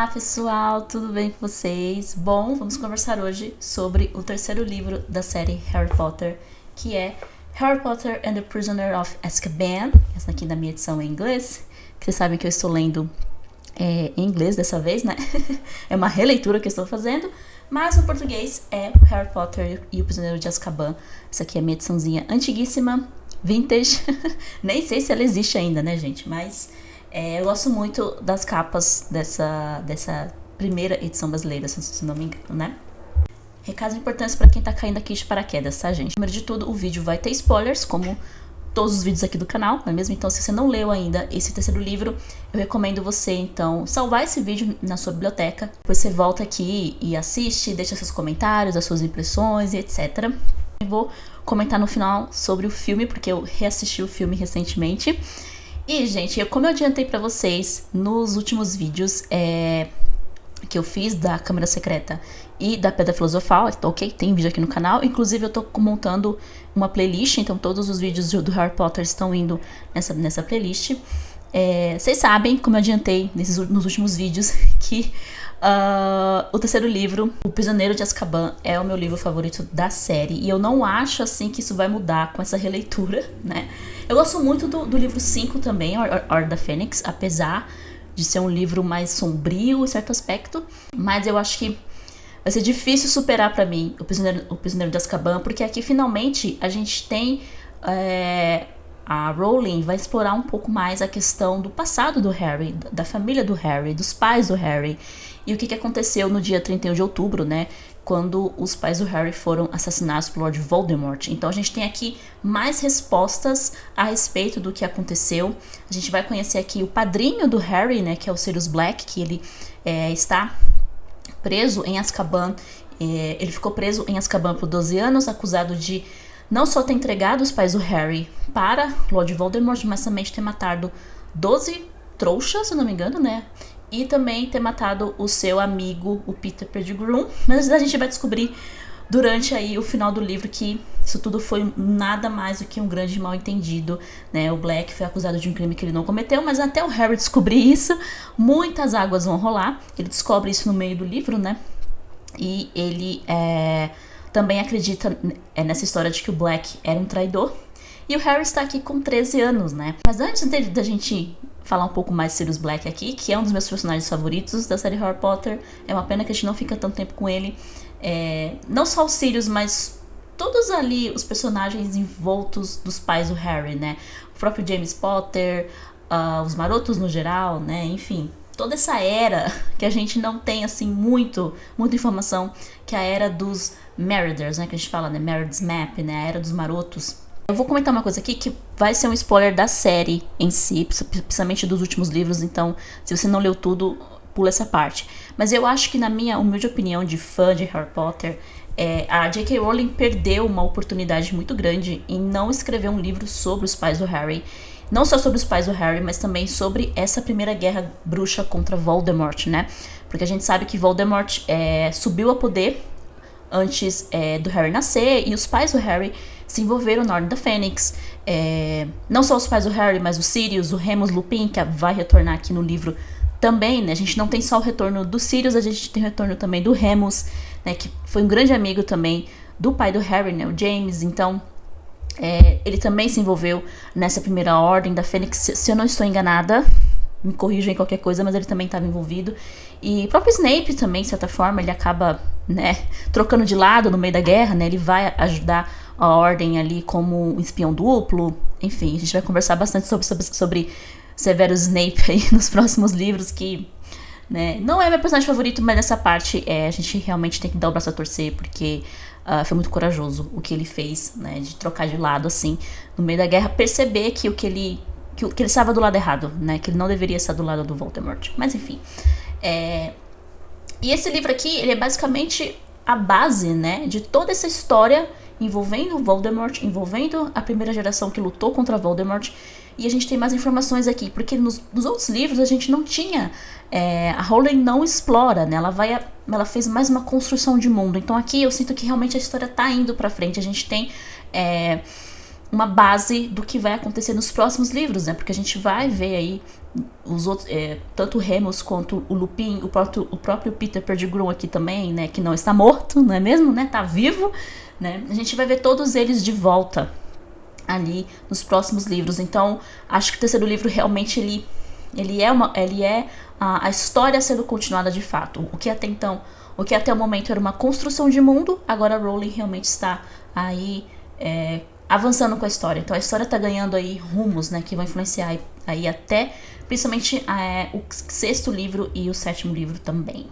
Olá pessoal, tudo bem com vocês? Bom, vamos conversar hoje sobre o terceiro livro da série Harry Potter, que é Harry Potter and the Prisoner of Azkaban. Essa aqui na minha edição em inglês, que vocês sabem que eu estou lendo em inglês dessa vez, né? É uma releitura que eu estou fazendo, mas no português é Harry Potter e o Prisioneiro de Azkaban. Essa aqui é a minha ediçãozinha antiguíssima, vintage. Nem sei se ela existe ainda, né, gente? Mas eu gosto muito das capas dessa primeira edição brasileira, se não me engano, né? Recados importantes para quem tá caindo aqui de paraquedas, tá, gente? Primeiro de tudo, o vídeo vai ter spoilers, como todos os vídeos aqui do canal, não é mesmo? Então, se você não leu ainda esse terceiro livro, eu recomendo você, então, salvar esse vídeo na sua biblioteca. Depois você volta aqui e assiste, deixa seus comentários, as suas impressões e etc. Eu vou comentar no final sobre o filme, porque eu reassisti o filme recentemente. E, gente, como eu adiantei pra vocês nos últimos vídeos que eu fiz da Câmara Secreta e da Pedra Filosofal, ok? Tem vídeo aqui no canal. Inclusive, eu tô montando uma playlist, então todos os vídeos do Harry Potter estão indo nessa playlist. Vocês sabem, como eu adiantei nos últimos vídeos, que o terceiro livro, O Prisioneiro de Azkaban, é o meu livro favorito da série. E eu não acho, assim, que isso vai mudar com essa releitura, né? Eu gosto muito do livro 5 também, Ordem da Fênix, apesar de ser um livro mais sombrio em certo aspecto. Mas eu acho que vai ser difícil superar pra mim o Prisioneiro de Azkaban, porque aqui finalmente a gente tem... a Rowling vai explorar um pouco mais a questão do passado do Harry, da família do Harry, dos pais do Harry. E o que aconteceu no dia 31 de outubro, né? Quando os pais do Harry foram assassinados por Lord Voldemort. Então a gente tem aqui mais respostas a respeito do que aconteceu. A gente vai conhecer aqui o padrinho do Harry, né? Que é o Sirius Black, que ele está preso em Azkaban. Ele ficou preso em Azkaban por 12 anos, acusado de não só ter entregado os pais do Harry para Lord Voldemort, mas também de ter matado 12 trouxas, se não me engano, né? E também ter matado o seu amigo, o Peter Pettigrew. Mas a gente vai descobrir durante aí o final do livro que isso tudo foi nada mais do que um grande mal-entendido, né? O Black foi acusado de um crime que ele não cometeu, mas até o Harry descobrir isso, muitas águas vão rolar. Ele descobre isso no meio do livro, né? E ele também acredita nessa história de que o Black era um traidor. E o Harry está aqui com 13 anos, né? Mas antes da gente falar um pouco mais de Sirius Black aqui, que é um dos meus personagens favoritos da série Harry Potter, é uma pena que a gente não fica tanto tempo com ele. Não só o Sirius, mas todos ali os personagens envoltos dos pais do Harry, né? O próprio James Potter, os marotos no geral, né? Enfim, toda essa era que a gente não tem, assim, muita informação, que é a era dos Meriders, né? Que a gente fala, né? Meredith's Map, né? A era dos marotos. Eu vou comentar uma coisa aqui que vai ser um spoiler da série em si, principalmente dos últimos livros, então se você não leu tudo, pula essa parte. Mas eu acho que, na minha humilde opinião de fã de Harry Potter, a J.K. Rowling perdeu uma oportunidade muito grande em não escrever um livro sobre os pais do Harry. Não só sobre os pais do Harry, mas também sobre essa primeira guerra bruxa contra Voldemort, né? Porque a gente sabe que Voldemort subiu ao poder antes do Harry nascer, e os pais do Harry se envolveram na Ordem da Fênix. Não só os pais do Harry, mas o Sirius, o Remus Lupin, que vai retornar aqui no livro também, né? A gente não tem só o retorno do Sirius, a gente tem o retorno também do Remus, né? Que foi um grande amigo também do pai do Harry, né? O James. Então, ele também se envolveu nessa primeira Ordem da Fênix, se eu não estou enganada. Me corrijam em qualquer coisa, mas ele também estava envolvido. E o próprio Snape também, de certa forma, ele acaba, né, trocando de lado no meio da guerra, né? Ele vai ajudar a Ordem ali como um espião duplo. Enfim, a gente vai conversar bastante sobre Severus Snape aí nos próximos livros, que, né, não é meu personagem favorito, mas nessa parte a gente realmente tem que dar o braço a torcer, porque foi muito corajoso o que ele fez, né, de trocar de lado, assim, no meio da guerra, perceber que ele estava do lado errado, né? Que ele não deveria estar do lado do Voldemort. Mas enfim. E esse livro aqui, ele é basicamente a base, né? De toda essa história envolvendo o Voldemort, envolvendo a primeira geração que lutou contra Voldemort. E a gente tem mais informações aqui, porque nos outros livros a gente não tinha... a Rowling não explora, né? Ela fez mais uma construção de mundo. Então aqui eu sinto que realmente a história tá indo pra frente. A gente tem... uma base do que vai acontecer nos próximos livros, né? Porque a gente vai ver aí os outros, tanto o Remus quanto o Lupin, o próprio Peter Pettigrew aqui também, né? Que não está morto, não é mesmo, né? Tá vivo, né? A gente vai ver todos eles de volta ali nos próximos livros. Então, acho que o terceiro livro realmente ele é a história sendo continuada de fato. O que até o momento era uma construção de mundo, agora a Rowling realmente está aí avançando com a história. Então a história está ganhando aí rumos, né, que vão influenciar aí até principalmente o sexto livro e o sétimo livro também.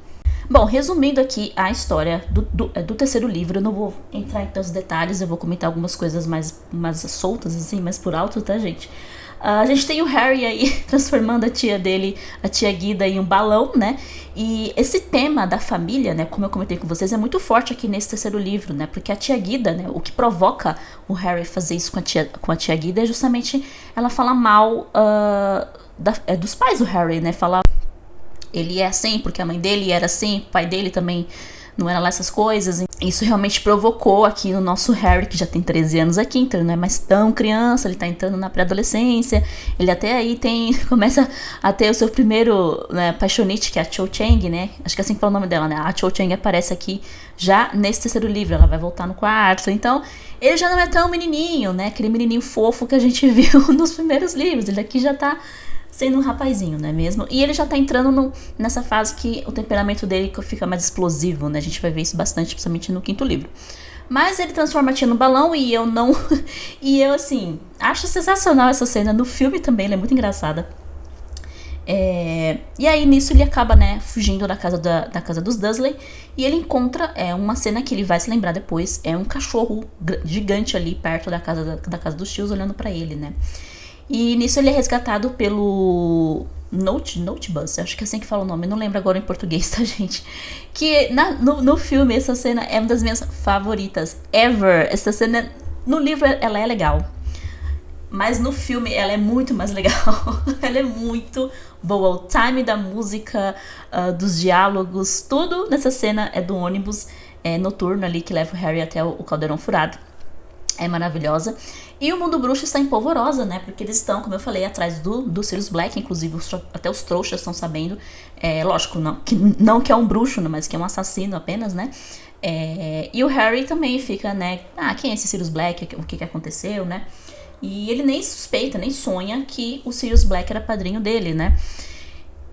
Bom, resumindo aqui a história do terceiro livro, eu não vou entrar em tantos detalhes, eu vou comentar algumas coisas mais soltas, assim, mais por alto, tá, gente? A gente tem o Harry aí transformando a tia dele, a tia Guida, em um balão, né? E esse tema da família, né, como eu comentei com vocês, é muito forte aqui nesse terceiro livro, né? Porque a tia Guida, né, o que provoca o Harry fazer isso com a tia Guida é justamente ela falar mal dos pais do Harry, né? Falar ele é assim porque a mãe dele era assim, o pai dele também não era lá essas coisas. Isso realmente provocou aqui no nosso Harry, que já tem 13 anos aqui, então não é mais tão criança, ele tá entrando na pré-adolescência, ele até aí começa a ter o seu primeiro, né, paixonite, que é a Cho Chang, né, acho que é assim que fala o nome dela, né, a Cho Chang aparece aqui já nesse terceiro livro, ela vai voltar no quarto, então ele já não é tão menininho, né, aquele menininho fofo que a gente viu nos primeiros livros, ele aqui já tá sendo um rapazinho, não é mesmo? E ele já tá entrando nessa fase que o temperamento dele fica mais explosivo, né? A gente vai ver isso bastante, principalmente no quinto livro. Mas ele transforma a tia no balão e eu não... e eu, assim, acho sensacional essa cena. No filme também, ela é muito engraçada. E aí, nisso, ele acaba, né, fugindo da casa dos Dursley. E ele encontra uma cena que ele vai se lembrar depois. É um cachorro gigante ali perto da casa dos tios, olhando pra ele, né? E nisso ele é resgatado pelo Notebus, acho que é assim que fala o nome, não lembro agora em português, tá, gente? Que no filme essa cena é uma das minhas favoritas ever. Essa cena, no livro ela é legal, mas no filme ela é muito mais legal. Ela é muito boa, o time da música, dos diálogos, tudo nessa cena é do ônibus noturno ali que leva o Harry até o Caldeirão Furado. É maravilhosa. E o mundo bruxo está em polvorosa, né? Porque eles estão, como eu falei, atrás do Sirius Black. Inclusive, até os trouxas estão sabendo. Lógico, não que é um bruxo, mas que é um assassino apenas, né? E o Harry também fica, né? Quem é esse Sirius Black? O que aconteceu, né? E ele nem suspeita, nem sonha que o Sirius Black era padrinho dele, né?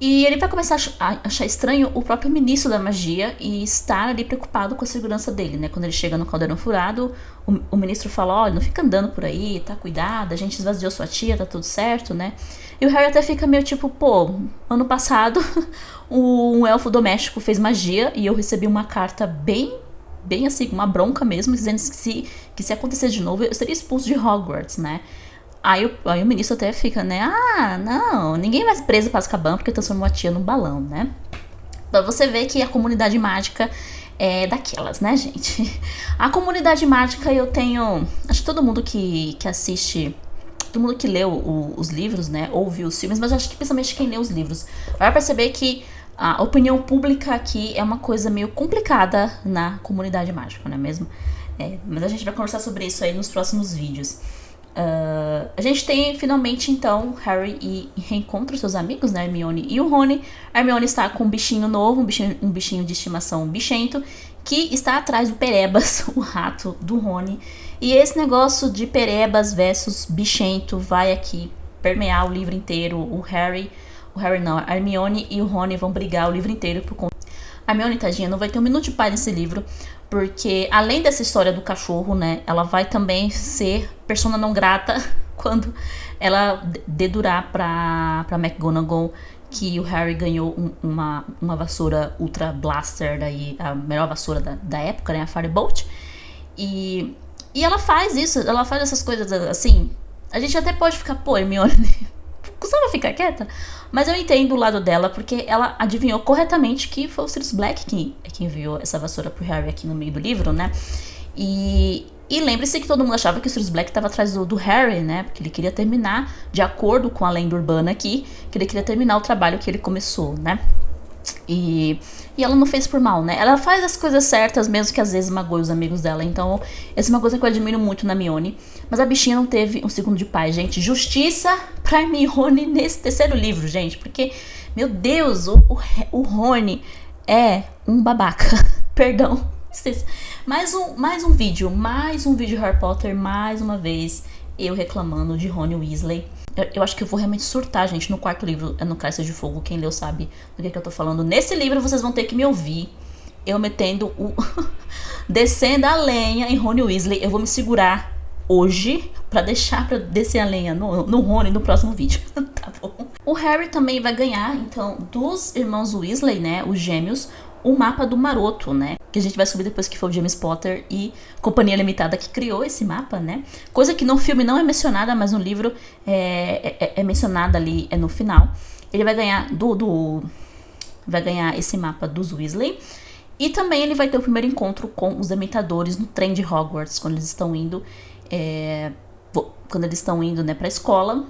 E ele vai começar a achar estranho o próprio ministro da magia e estar ali preocupado com a segurança dele, né? Quando ele chega no Caldeirão Furado, o ministro fala, olha, não fica andando por aí, tá, cuidado, a gente esvaziou sua tia, tá tudo certo, né? E o Harry até fica meio tipo, pô, ano passado um elfo doméstico fez magia e eu recebi uma carta bem assim, uma bronca mesmo, dizendo que se acontecer de novo, eu seria expulso de Hogwarts, né? Aí o ministro até fica, né? Não, ninguém vai preso para Azkaban porque transformou a tia num balão, né? Então você vê que a comunidade mágica é daquelas, né, gente? A comunidade mágica eu tenho... Acho que todo mundo que assiste... Todo mundo que leu os livros, né? Ou viu os filmes, mas acho que principalmente quem lê os livros vai perceber que a opinião pública aqui é uma coisa meio complicada na comunidade mágica, não é mesmo? Mas a gente vai conversar sobre isso aí nos próximos vídeos. A gente tem finalmente então Harry e reencontra os seus amigos, né, Hermione e o Rony. A Hermione está com um bichinho novo, um bichinho de estimação bichento, que está atrás do Perebas, o rato do Rony. E esse negócio de Perebas versus bichento vai aqui permear o livro inteiro. A Hermione e o Rony vão brigar o livro inteiro por conta. A Hermione, tadinha, não vai ter um minuto de paz nesse livro, porque além dessa história do cachorro, né, ela vai também ser persona não grata quando ela dedurar pra McGonagall que o Harry ganhou uma vassoura Ultra Blaster, daí a melhor vassoura da época, né, a Firebolt. E ela faz isso, ela faz essas coisas assim. A gente até pode ficar, pô, Hermione, costuma ficar quieta, mas eu entendo o lado dela, porque ela adivinhou corretamente que foi o Sirius Black que enviou essa vassoura pro Harry aqui no meio do livro, né? E lembre-se que todo mundo achava que o Sirius Black estava atrás do Harry, né? Porque ele queria terminar, de acordo com a lenda urbana aqui, que ele queria terminar o trabalho que ele começou, né? E ela não fez por mal, né? Ela faz as coisas certas, mesmo que às vezes magoe os amigos dela. Então, essa é uma coisa que eu admiro muito na Hermione. Mas a bichinha não teve um segundo de paz, gente. Justiça pra Hermione nesse terceiro livro, gente. Porque, meu Deus, o Rony é um babaca. Perdão. Mais um vídeo Harry Potter, mais uma vez, eu reclamando de Rony Weasley. Eu acho que eu vou realmente surtar, gente, no quarto livro, no Cálice de Fogo. Quem leu sabe do que eu tô falando. Nesse livro, vocês vão ter que me ouvir. Eu metendo descendo a lenha em Rony Weasley. Eu vou me segurar hoje pra descer a lenha no Rony no próximo vídeo. Tá bom? O Harry também vai ganhar, então, dos irmãos Weasley, né, os gêmeos, o mapa do Maroto, né? Que a gente vai descobrir depois que foi o James Potter e Companhia Limitada que criou esse mapa, né? Coisa que no filme não é mencionada, mas no livro é mencionada ali, no final. Ele vai ganhar vai ganhar esse mapa dos Weasley. E também ele vai ter o primeiro encontro com os Dementadores no trem de Hogwarts, quando eles estão indo, né, pra escola.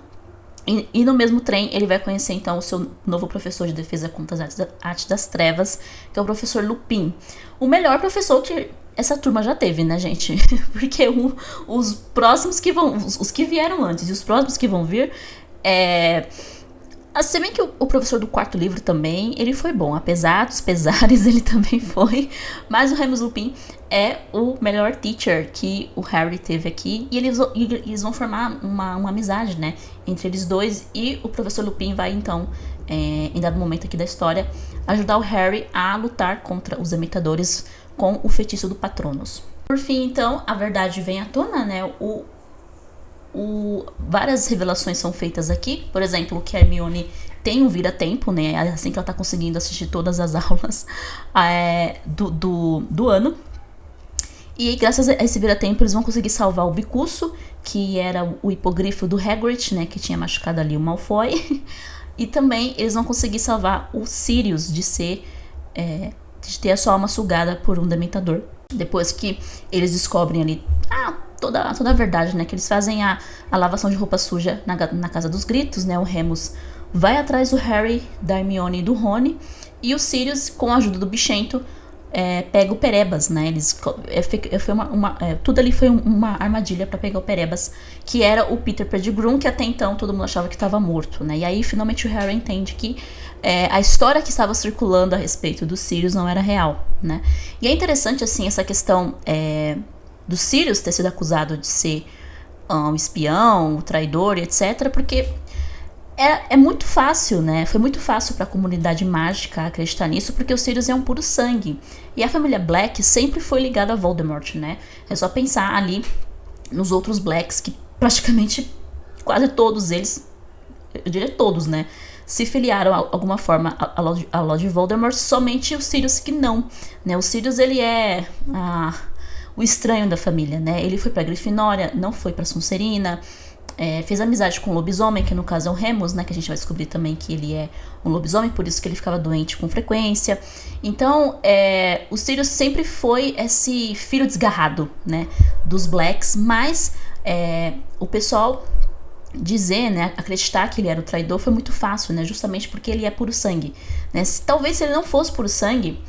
E no mesmo trem, ele vai conhecer, então, o seu novo professor de defesa contra as artes das trevas, que é o professor Lupin. O melhor professor que essa turma já teve, né, gente? Porque os próximos que vão... Os que vieram antes e os próximos que vão vir... Se bem que o professor do quarto livro também, ele foi bom. Apesar dos pesares, ele também foi. Mas o Remus Lupin é o melhor teacher que o Harry teve aqui. E eles vão formar uma amizade, né? Entre eles dois. E o professor Lupin vai, então, em dado momento aqui da história, ajudar o Harry a lutar contra os Dementadores com o feitiço do Patronus. Por fim, então, a verdade vem à tona, né? Várias revelações são feitas aqui. Por exemplo, que a Hermione tem um vira-tempo, né? Assim que ela tá conseguindo assistir todas as aulas do ano. E graças a esse vira-tempo eles vão conseguir salvar o Bicuço, que era o hipogrifo do Hagrid, né? Que tinha machucado ali o Malfoy. E também eles vão conseguir salvar o Sirius de ter a sua alma sugada por um Dementador. Depois que eles descobrem ali toda a verdade, né? Que eles fazem a lavação de roupa suja na Casa dos Gritos, né? O Remus vai atrás do Harry, da Hermione e do Rony. E o Sirius, com a ajuda do Bichento, pega o Perebas, né? Tudo ali foi uma armadilha para pegar o Perebas, que era o Peter Pettigrew, que até então todo mundo achava que estava morto, né? E aí finalmente o Harry entende que a história que estava circulando a respeito do Sirius não era real, né? E é interessante, assim, essa questão do Sirius ter sido acusado de ser um espião, um traidor, etc. Porque é muito fácil, né? Foi muito fácil para a comunidade mágica acreditar nisso, porque o Sirius é um puro sangue. E a família Black sempre foi ligada a Voldemort, né? É só pensar ali nos outros Blacks, que praticamente quase todos eles, eu diria todos, né? Se filiaram de alguma forma a Lord Voldemort, somente o Sirius que não, né? O Sirius, ele é o estranho da família, né? Ele foi pra Grifinória, não foi pra Sonserina, fez amizade com o lobisomem, que no caso é o Remus, né? Que a gente vai descobrir também que ele é um lobisomem, por isso que ele ficava doente com frequência. Então, o Sirius sempre foi esse filho desgarrado, né? Dos Blacks, mas o pessoal dizer, né, acreditar que ele era o traidor foi muito fácil, né? Justamente porque ele é puro sangue, né? Talvez se ele não fosse puro sangue,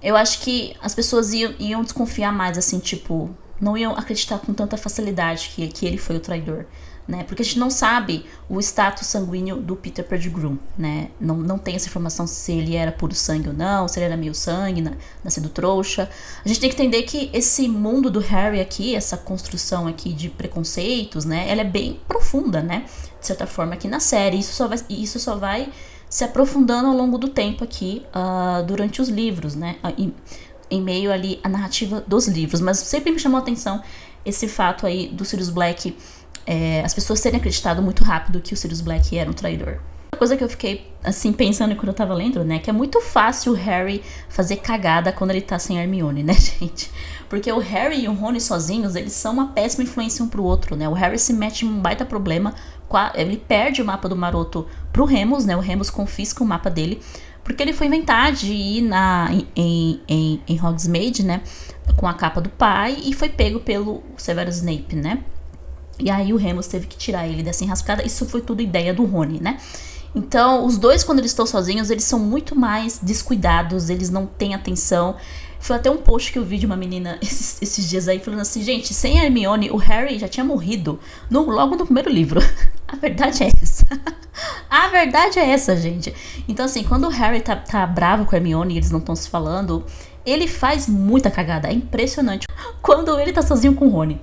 eu acho que as pessoas iam desconfiar mais, assim, tipo, não iam acreditar com tanta facilidade que ele foi o traidor, né? Porque a gente não sabe o status sanguíneo do Peter Pettigrew, né? Não tem essa informação se ele era puro sangue ou não, se ele era meio sangue, nascido trouxa. A gente tem que entender que esse mundo do Harry aqui, essa construção aqui de preconceitos, né? Ela é bem profunda, né? De certa forma aqui na série. Isso só vai se aprofundando ao longo do tempo aqui, durante os livros, né? Em meio ali à narrativa dos livros. Mas sempre me chamou a atenção esse fato aí do Sirius Black, as pessoas terem acreditado muito rápido que o Sirius Black era um traidor. Uma coisa que eu fiquei, assim, pensando quando eu tava lendo, né, que é muito fácil o Harry fazer cagada quando ele tá sem Hermione, né, gente? Porque o Harry e o Rony sozinhos, eles são uma péssima influência um pro outro, né? O Harry se mete em um baita problema, ele perde o mapa do Maroto pro Remus, né? O Remus confisca o mapa dele, porque ele foi inventar de ir em Hogsmeade, né, com a capa do pai, e foi pego pelo Severus Snape, né? E aí o Remus teve que tirar ele dessa enrascada. Isso foi tudo ideia do Rony, né? Então, os dois, quando eles estão sozinhos, eles são muito mais descuidados, eles não têm atenção. Foi até um post que eu vi de uma menina esses dias aí, falando assim, gente, sem a Hermione, o Harry já tinha morrido logo no primeiro livro. A verdade é essa. A verdade é essa, gente. Então, assim, quando o Harry tá bravo com a Hermione e eles não estão se falando, ele faz muita cagada. É impressionante quando ele tá sozinho com o Rony.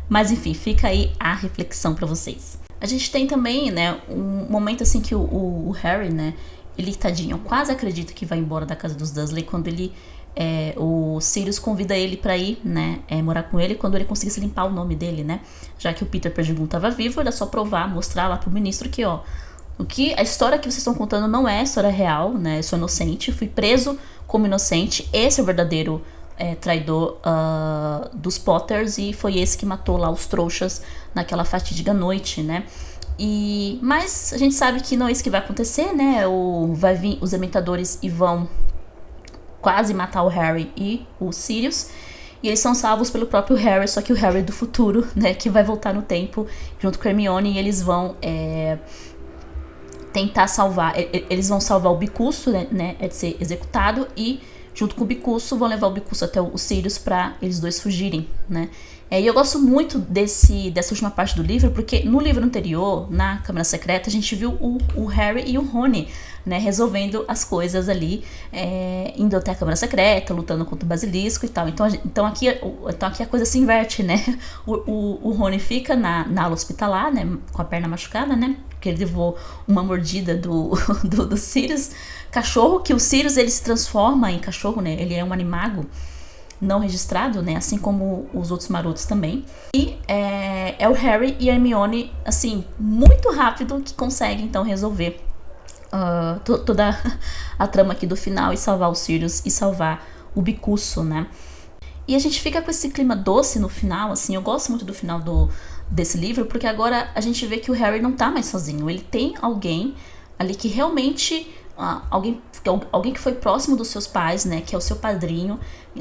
Mas, enfim, fica aí a reflexão pra vocês. A gente tem também, né, um momento assim que o Harry, né, ele, tadinho, quase acredita que vai embora da casa dos Dursley quando o Sirius convida ele pra ir, né, morar com ele quando ele conseguisse limpar o nome dele, né, já que o Peter Pettigrew tava vivo, era só provar, mostrar lá pro ministro que, ó, a história que vocês estão contando não é a história real, né, eu sou inocente, fui preso como inocente, esse é o verdadeiro traidor dos Potters e foi esse que matou lá os trouxas naquela fatídica noite, né? Mas a gente sabe que não é isso que vai acontecer, né? Vai vir os Dementadores e vão quase matar o Harry e o Sirius. E eles são salvos pelo próprio Harry, só que o Harry do futuro, né? Que vai voltar no tempo junto com a Hermione e eles vão tentar salvar. Eles vão salvar o Bicurso, né? De ser executado e junto com o Bicurso, vão levar o Bicurso até o Sirius pra eles dois fugirem, né? E eu gosto muito dessa última parte do livro, porque no livro anterior, na Câmara Secreta, a gente viu o Harry e o Rony, né, resolvendo as coisas ali, indo até a Câmara Secreta, lutando contra o Basilisco e tal. Então aqui a coisa se inverte, né? O Rony fica na ala hospitalar, né, com a perna machucada, né? Porque ele levou uma mordida do Sirius. Cachorro, que o Sirius ele se transforma em cachorro, né? Ele é um animago não registrado, né? Assim como os outros marotos também. E é o Harry e a Hermione, assim, muito rápido que conseguem, então, resolver toda a trama aqui do final e salvar o Sirius e salvar o Bicurso, né? E a gente fica com esse clima doce no final, assim, eu gosto muito do final desse livro, porque agora a gente vê que o Harry não tá mais sozinho, ele tem alguém ali que realmente... alguém que foi próximo dos seus pais, né, que é o seu padrinho,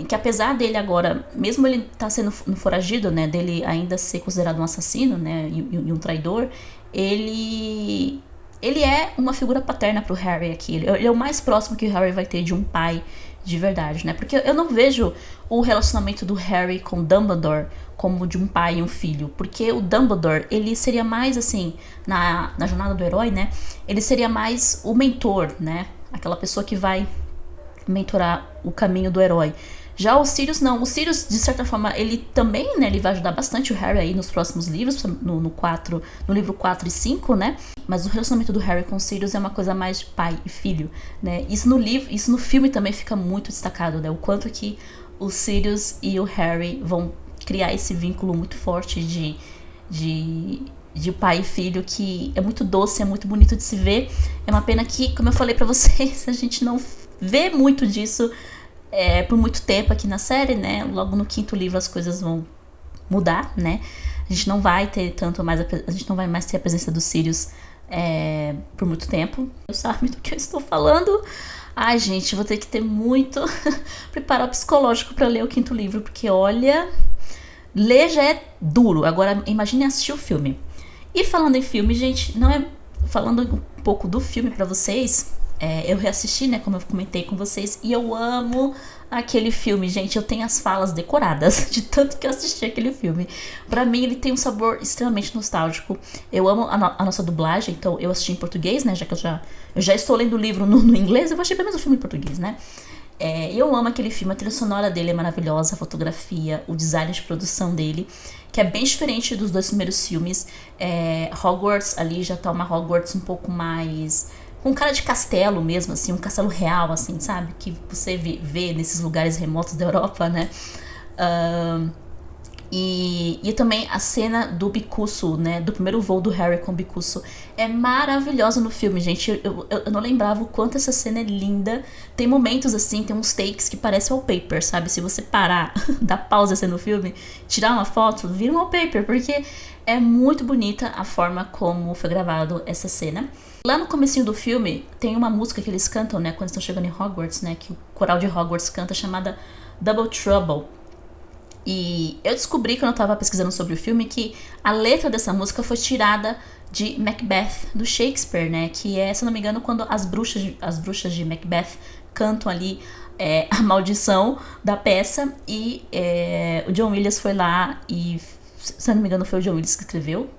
que apesar dele agora, mesmo ele tá sendo foragido, né, dele ainda ser considerado um assassino, né, e um traidor, ele é uma figura paterna pro Harry aqui, ele é o mais próximo que o Harry vai ter de um pai de verdade, né, porque eu não vejo o relacionamento do Harry com Dumbledore como de um pai e um filho, porque o Dumbledore, ele seria mais assim, na jornada do herói, né, ele seria mais o mentor, né, aquela pessoa que vai mentorar o caminho do herói. Já o Sirius não, o Sirius de certa forma ele também, né, ele vai ajudar bastante o Harry aí nos próximos livros, no livro 4 e 5, né, mas o relacionamento do Harry com o Sirius é uma coisa mais de pai e filho, né, isso no filme também fica muito destacado, né, o quanto que o Sirius e o Harry vão criar esse vínculo muito forte de pai e filho, que é muito doce, é muito bonito de se ver. É uma pena que, como eu falei pra vocês, a gente não vê muito disso por muito tempo aqui na série, né? Logo no 5º livro as coisas vão mudar, né? A gente não vai mais ter a presença do Sirius por muito tempo. Eu sabe do que eu estou falando? Ai, gente, vou ter que ter muito preparo psicológico pra ler o 5º livro, porque olha, ler já é duro. Agora imagine assistir o filme. E falando em filme, gente, falando um pouco do filme pra vocês, eu reassisti, né, como eu comentei com vocês, e eu amo aquele filme, gente. Eu tenho as falas decoradas de tanto que eu assisti aquele filme. Pra mim, ele tem um sabor extremamente nostálgico. Eu amo a nossa dublagem, então eu assisti em português, né, já que eu já estou lendo o livro no inglês, eu vou assistir pelo menos o filme em português, né. Eu amo aquele filme, a trilha sonora dele é maravilhosa, a fotografia, o design de produção dele, que é bem diferente dos 2 primeiros filmes. Hogwarts ali já tá uma Hogwarts um pouco mais... com cara de castelo mesmo, assim, um castelo real, assim, sabe? Que você vê nesses lugares remotos da Europa, né? E também a cena do Bicurso, né? Do primeiro voo do Harry com o Bicurso é maravilhosa no filme, gente. Eu não lembrava o quanto essa cena é linda. Tem momentos assim, tem uns takes que parecem wallpaper, sabe? Se você parar, dar pausa assim no filme, tirar uma foto, vira um wallpaper, porque é muito bonita a forma como foi gravado essa cena. Lá no comecinho do filme, tem uma música que eles cantam, né? Quando estão chegando em Hogwarts, né? Que o coral de Hogwarts canta, chamada Double Trouble. E eu descobri quando eu tava pesquisando sobre o filme que a letra dessa música foi tirada de Macbeth, do Shakespeare, né? Que é, se eu não me engano, quando as bruxas de Macbeth cantam ali a maldição da peça. E o John Williams foi lá e, se eu não me engano, foi o John Williams que escreveu,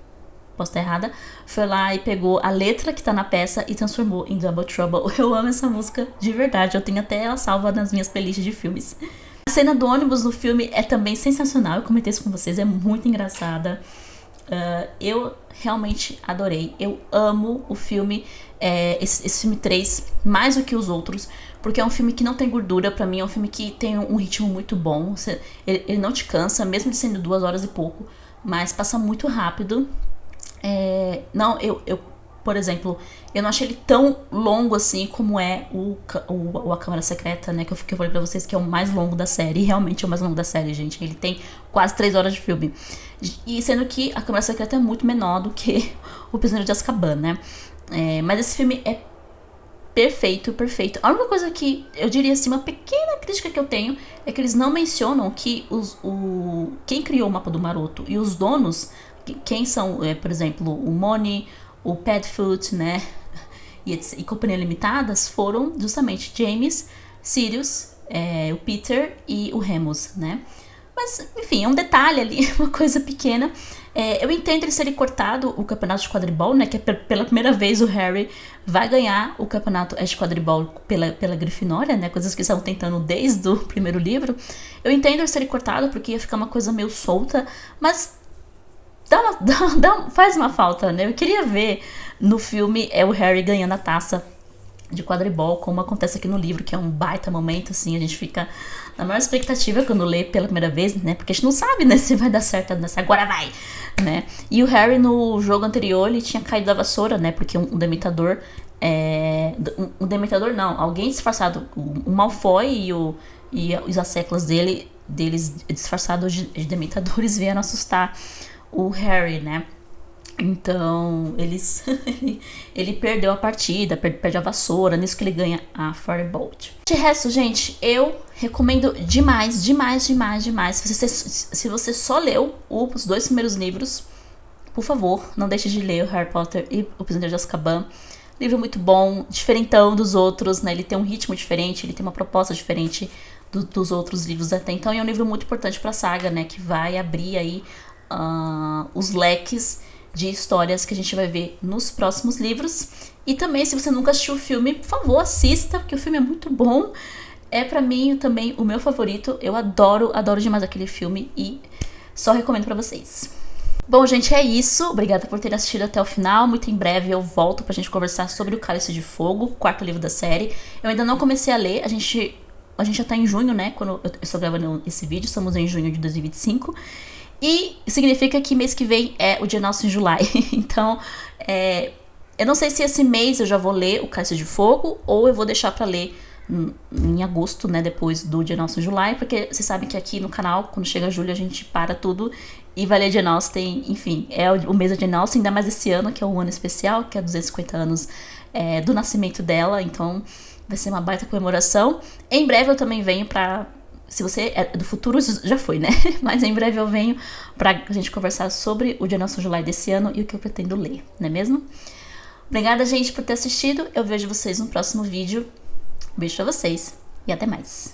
posso estar errada, foi lá e pegou a letra que tá na peça e transformou em Double Trouble. Eu amo essa música de verdade, eu tenho até ela salva nas minhas playlists de filmes. A cena do ônibus no filme é também sensacional, eu comentei isso com vocês, é muito engraçada. Eu realmente adorei, eu amo o filme, esse filme 3, mais do que os outros, porque é um filme que não tem gordura. Pra mim é um filme que tem um ritmo muito bom, ele não te cansa, mesmo de sendo 2 horas e pouco, mas passa muito rápido. Por exemplo, eu não achei ele tão longo assim como é A Câmara Secreta, né? Que eu falei pra vocês que é o mais longo da série. E realmente é o mais longo da série, gente. Ele tem quase 3 horas de filme. E sendo que A Câmara Secreta é muito menor do que O Prisioneiro de Azkaban, né? Mas esse filme é perfeito, perfeito. A única coisa que eu diria assim, uma pequena crítica que eu tenho, é que eles não mencionam que quem criou o mapa do Maroto e os donos, quem são, por exemplo, o Moni, o Padfoot, né, e Companhia Limitadas, foram justamente James, Sirius, o Peter e o Remus, né. Mas, enfim, é um detalhe ali, uma coisa pequena. Eu entendo ele ser cortado o campeonato de quadribol, né, que pela primeira vez o Harry vai ganhar o campeonato de quadribol pela Grifinória, né, coisas que estavam tentando desde o primeiro livro. Eu entendo ele ser cortado porque ia ficar uma coisa meio solta, mas faz uma falta, né? Eu queria ver no filme o Harry ganhando a taça de quadribol, como acontece aqui no livro, que é um baita momento, assim, a gente fica na maior expectativa quando lê pela primeira vez, né? Porque a gente não sabe, né, se vai dar certo, agora vai, né? E o Harry no jogo anterior, ele tinha caído da vassoura, né? Porque um dementador, dementador não, alguém disfarçado, o Malfoy e os asseclas deles disfarçados de dementadores vieram assustar o Harry, né? Então, ele perdeu a partida, perde a vassoura, nisso que ele ganha a Firebolt. De resto, gente, eu recomendo demais, demais, demais, demais. Se você só leu os 2 primeiros livros, por favor, não deixe de ler o Harry Potter e o Prisioneiro de Azkaban. Livro muito bom, diferentão dos outros, né? Ele tem um ritmo diferente, ele tem uma proposta diferente dos outros livros até então. E é um livro muito importante pra saga, né? Que vai abrir aí os leques de histórias que a gente vai ver nos próximos livros. E também, se você nunca assistiu o filme, por favor, assista, porque o filme é muito bom. É pra mim também o meu favorito. Eu adoro demais aquele filme e só recomendo pra vocês. Bom, gente, é isso. Obrigada por terem assistido até o final. Muito em breve eu volto pra gente conversar sobre o Cálice de Fogo, o 4º livro da série. Eu ainda não comecei a ler, a gente já tá em junho, né, quando eu estou gravando esse vídeo, estamos em junho de 2025. E significa que mês que vem é o Dia Nosso em July. Então, eu não sei se esse mês eu já vou ler o Cálice de Fogo ou eu vou deixar pra ler em agosto, né, depois do Dia Nosso em July, porque vocês sabem que aqui no canal, quando chega julho, a gente para tudo e vai ler Jane Austen. Enfim, é o mês da Jane Austen, ainda mais esse ano, que é um ano especial, que é 250 anos do nascimento dela, então vai ser uma baita comemoração. Em breve eu também venho pra... Se você é do futuro, já foi, né? Mas em breve eu venho pra gente conversar sobre o Dia Nosso July desse ano e o que eu pretendo ler, não é mesmo? Obrigada, gente, por ter assistido. Eu vejo vocês no próximo vídeo. Um beijo pra vocês e até mais.